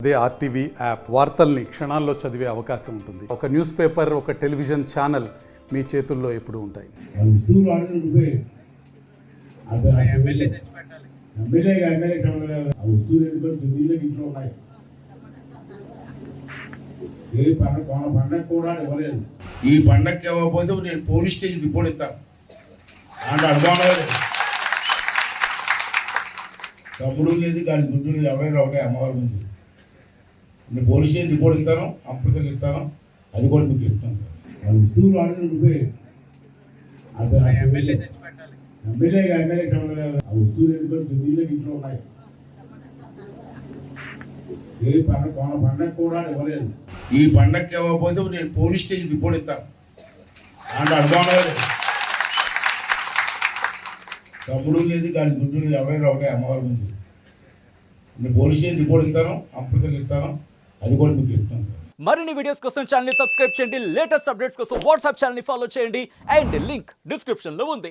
అదే RTV app వార్తల్ని క్షణాల్లో చదివే అవకాశం ఉంటుంది. ఒక న్యూస్ పేపర్, ఒక టెలివిజన్ ఛానల్ మీ చేతుల్లో ఎప్పుడూ ఉంటాయి. ఈ పండగకి ఇవ్వకపోతే నేను పోలీస్ స్టేషన్ రిపోర్ట్ ఇస్తాను అంటే అనుమానం లేదు. తమ్ముడు లేదు కానీ గుడ్డు లేదు, ఎవరైనా ఒకటే అమ్మవారి ముందు నేను పోలీస్ స్టేషన్ రిపోర్ట్ ఇస్తాను, కంపల్సరీ ఇస్తాను. అది కూడా మీకు చెప్తాను. వస్తువులు ఆడిన నువ్వే ఎమ్మెల్యే సంబంధం లేదు. ఆ వస్తువులు ఎందుకంటే నీళ్ళకి ఇంట్లో ఉన్నాయి. ఏ పండగ కూడా ఇవ్వలేదు. ఈ పండగకి ఇవ్వకపోతే నేను పోలీస్ స్టేషన్ రిపోర్ట్ ఇస్తాను అంటే అనుమానం లేదు. తమ్ముడు లేదు కానీ గుడ్డు లేదు, ఎవరైనా ఒకటే అమ్మవారి ముందు నేను పోలీస్ స్టేషన్ రిపోర్ట్ ఇస్తాను, కంపల్సరీ ఇస్తాను. అది కూడా మీకు చెప్తాను. మరిన్ని వీడియోస్ కోసం ఛానల్ ని సబ్స్క్రైబ్ చేయండి. లేటెస్ట్ అప్డేట్స్ కోసం వాట్సాప్ ఛానల్ ని ఫాలో చేయండి. అండ్ లింక్ డిస్క్రిప్షన్ లో ఉంది.